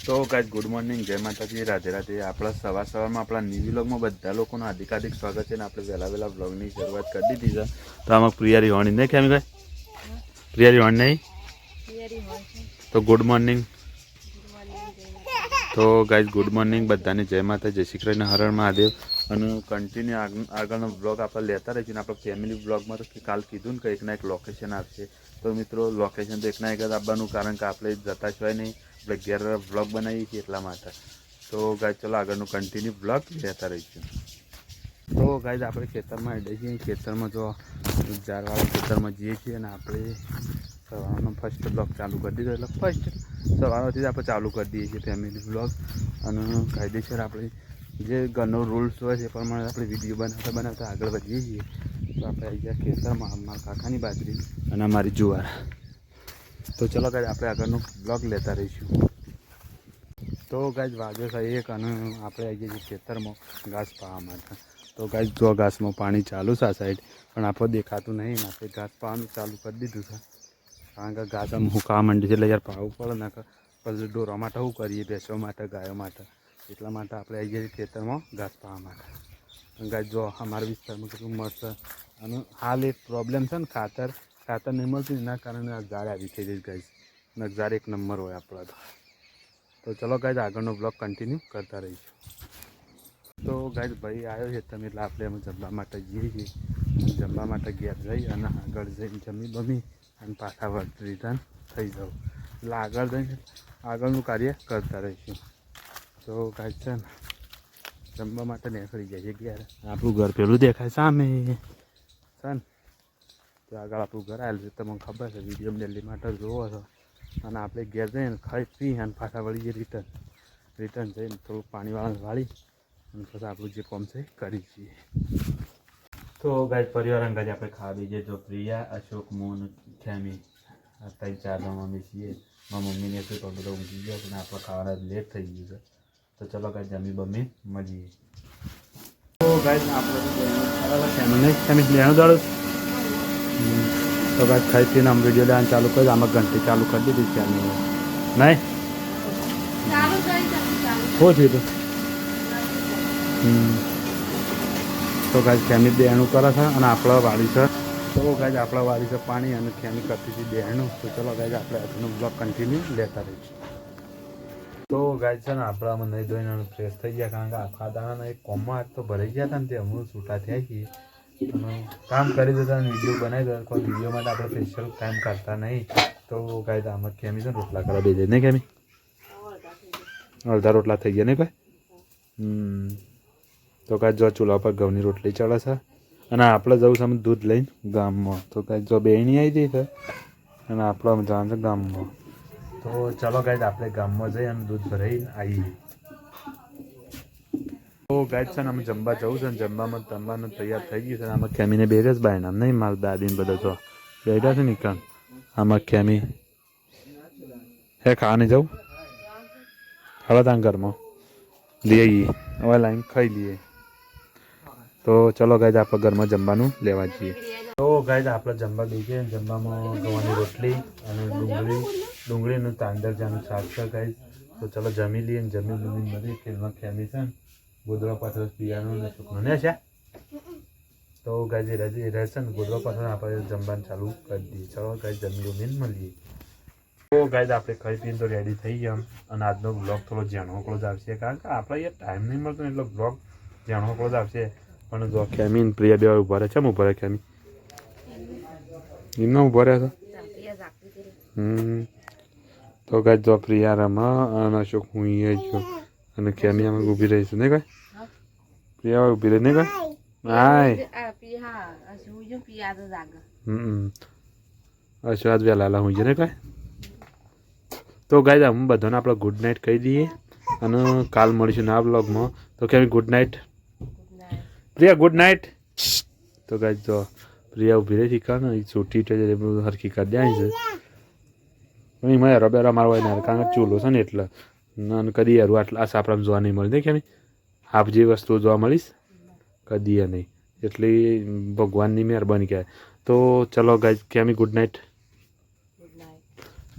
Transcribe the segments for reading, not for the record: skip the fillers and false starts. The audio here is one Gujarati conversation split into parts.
તો ગાઈઝ ગુડ મોર્નિંગ, જય માતાજી, રાધે રાધે. આપણા સવારમાં આપણા ન્યૂ વ્લોગમાં બધા લોકોનું હાર્દિક સ્વાગત છે. ને આપણે વહેલા વ્લોગની શરૂઆત કરી દીધી છે. તો આમાં પ્રિયા રીવાણી નહીં કેમ ગાય પ્રિયા રીવાણી નહીં તો ગુડ મોર્નિંગ. તો ગાઈઝ ગુડ મોર્નિંગ બધાને, જય માતા, જય શ્રી કૃષ્ણ, હર હર મહાદેવ. અને કન્ટિન્યુ આગળનો બ્લોગ આપણે લેતા રહીશું. ને આપણે ફેમિલી બ્લોગમાં તો કાલ કીધું ને કે એકના એક લોકેશન આવશે. તો મિત્રો લોકેશન તો એકના એક જ આપવાનું, કારણ કે આપણે જતા જ હોય નહીં, આપણે ઘેર બ્લોગ બનાવીએ છીએ એટલા માટે. તો ગાઈઝ ચલો આગળનું કન્ટિન્યુ બ્લોગ લેતા રહીશું. તો ગાઈઝ આપણે ખેતરમાં હેડે છીએ. ખેતરમાં જો ઝાડવાળા ખેતરમાં જઈએ છીએ અને આપણે સવારનો ફર્સ્ટ બ્લોગ ચાલુ કરી દીધો. એટલે ફર્સ્ટ સવારથી જ આપણે ચાલુ કરી દઈએ છીએ ફેમિલી બ્લોગ. અને કાયદેસર આપણે જે ઘરનો રૂલ્સ હોય છે એ પ્રમાણે આપણે વિડીયો બનાવતા આગળ વધીએ છીએ. તો આપણે આવી ગયા ખેતરમાં, અમારા કાકાની બાજરી અને અમારી જુવાર. તો ચલો ગાઈઝ આપણે આગળનો બ્લોગ લેતા રહીશું. તો ગાઈઝ વાગ્યો છે 1 અને આપણે આવી ગયા છીએ ખેતરમાં ઘાસ પાવા માટે. તો ગાઈઝ જો ઘાસમાં પાણી ચાલુ છે આ સાઈડ, પણ આપણે દેખાતું નહીં. આપણે ઘાસ પાવાનું ચાલુ કરી દીધું છે, કારણ કે ઘાસ આમ હુકાવા માંડી છે. એટલે યાર પાવું પડે ને, પછી ઢોરો માટે શું કરીએ, ભેંસો માટે, ગાયો માટે. એટલા માટે આપણે આવી ગયા છીએ ખેતરમાં ઘાસ પાવા માટે. ગાઈઝ જો અમારા વિસ્તારમાં કેટલું મસ્ત. અને હાલ એક પ્રોબ્લેમ છે ને, ખાતર નહીં મળતું, એના કારણે આ ઝાડ આવી થઈ જાય ગાઈઝ. નજાર એક નંબર હોય આપણા તો ચલો ગાઈઝ આગળનો બ્લોગ કન્ટિન્યુ કરતા રહીશું. તો ગાઈઝ ભાઈ આવ્યો છે તમે, એટલે આપણે અમે જમવા માટે જઈએ છીએ. જમવા માટે ઘેર જઈ અને આગળ જઈને જમી બમી અને પાછા રિટર્ન થઈ જાઉં. એટલે આગળ જઈને આગળનું કાર્ય કરતા રહીશું. તો ગાઈઝ છે ને જમવા માટે નીકળી જાય છે ઘેર. આપણું ઘર પેલું દેખાય સામે છે ને, તો આગળ આપણું ઘર આવેલું છે. તમને ખબર છે, વિડીયો ડેલી માટે જોવો છો. અને આપણે ઘેર જઈને ખાઈ પી અને પાછા વળી જઈએ રિટર્ન જઈને થોડું પાણીવાળા વાળી અને પછી આપણું જે કામ છે કરી છીએ. તો ગાઈઝ પરિવાર અંગાજ આપણે ખાવા દઈએ. જો પ્રિયા, અશોક, મોન, ખેમી, આ 3-4 જણ અમે છીએ. મારા મમ્મીને શું તો બધો ઊંઘી ગયો અને આપણે ખાવાના લેટ થઈ ગયું છે. તો ચલો ગાઈઝ જમી બમી મળીએ. તો ગાઈઝ આપણે ખેમી લેવાનું દાડો. તો ગાઈઝ ખાઈ પીને આમ વિડીયો લેવાનું ચાલુ કરી. આમાં ઘંટી ચાલુ કરી દીધી છે અમે. નહીં શું થયું હતું? તો ગાઈઝ ખેમી બેહણું કરે છે અને આપણા વાળી છે. તો ગાઈઝ આપણા વાળી છે પાણી અને ખેમી કરતી હતી બેહણું. તો ચલો ગાઈઝ આપણે આજનું બ્લોગ કન્ટિન્યુ લેતા રહીશું. તો ગાઈઝ છે ને આપણે આમાં નહીં ધોઈને ફ્રેશ થઈ ગયા, કારણ કે આખા દાણાના એક કોમમાં આજ તો ભરાઈ ગયા હતા ને, તે હમણાં છૂટા થયા છીએ. અને કામ કરી દેતા અને વિડીયો બનાવી દેતા. કોઈ વિડીયો માટે આપણે સ્પેશિયલ ટાઈમ કાઢતા નહીં. તો ગાઈઝ આમાં ખેમી છે ને રોટલા કરવા દે નહીં ખેમી? અડધા રોટલા થઈ ગયા નહીં કોઈ? તો કાંઈ જો ચૂલા પર ઘઉંની રોટલી ચડે છે અને આપણે જવું છે અમે દૂધ લઈને ગામમાં. તો કાંઈ જો બેની આવી જઈ છે અને આપણે અમે જવાનું છે ગામમાં. તો ચાલો ગાઈઝ આપણે ગામમાં જઈ અને દૂધ ભરાઈને આવીએ. તો ગાઈઝ છે ને અમે જમવા જવું છે ને, જમવાનું તૈયાર થઈ ગયું છે. અને આમાં ખેમીને બે જ બાયના નહીં, મારા દાદીને બધા તો બેઠા છે નીકળ. આમાં ખેમી હે ખાવા નહીં જવું? હવે ત્યાં ઘરમાં લઈ આવીએ, હવે લાઈન ખાઈ લઈએ. તો ચલો ગાઈઝ આપણે ઘરમાં જમવાનું લેવા જઈએ. તો ગાઈઝ આપણે જમવા બેસીએ. જમવામાં ગવાની રોટલી અને ડુંગળીનું તાંદરજાનું શાક છે ગાઈઝ. તો ચલો જમી લઈએ. જમી મળી ફિલ્મમાં ખેમી છે ને ગોદડો પાથરો પીવાનું ને છોકરો ને છે. તો ગાઈઝ એ રહેશે ને ગોદડો પાથરો આપણે જમવાનું ચાલુ કરી દઈએ. ચલો ગાઈઝ જમી મળીએ. તો ગાઈઝ આપણે ખાઈ પીને તો રેડી થઈ ગયા. અને આજનો બ્લોગ થોડો જાણવકળો જ આવશે, કારણ કે આપણે યાર ટાઈમ નહીં મળતો ને એટલો બ્લોગ જાણવકળો જ આવશે. પણ જો ખેમી ને પ્રિયા બે ઉભા રહે છે. ઉભા રહે ખેમી એમના ઉભા રહ્યા છે. તો ગાઈઝ જો પ્રિયા રમા અને અશોક હું અહીંયા છું અને ખેમી અમે ઊભી રહીશું નહીં કઈ? પ્રિયા ઊભી રહી નહીં કઈ? હાય અશોક આજ વહેલા હું નહીં કઈ? તો ગાઈઝ અમે બધાને આપણે ગુડ નાઇટ કહી દઈએ અને કાલ મળીશું આ બ્લોગમાં. તો કેમ good night Priya, good night. તો ગાઈઝ જો પ્રિયા ઊભી રહી શીખા ને છૂટી હરખી કરી દે છે. પણ એમાં હેરો બેરો મારવા હોય ને, કારણ કે ચૂલો છે ને એટલે કદી હેરું આટલા આ સાપડામાં જોવા નહીં મળે નહીં કેમ? આપ જે વસ્તુ જોવા મળીશ કદી નહીં. એટલે ભગવાનની મહેરબાની કહેવાય. તો ચલો ગાઈઝ કેમી ગુડ નાઇટ.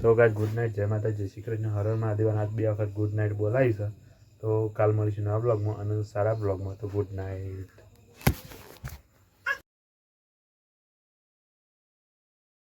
તો ગાઈસ ગુડ નાઇટ, જય માતા, જય શ્રી કૃષ્ણ, હર હર મહાદેવ. આજ 2 વખત ગુડ નાઇટ બોલાવી છે. તો કાલ મળીશું નવા બ્લોગમાં અને સારા બ્લોગમાં. તો ગુડ નાઇટ.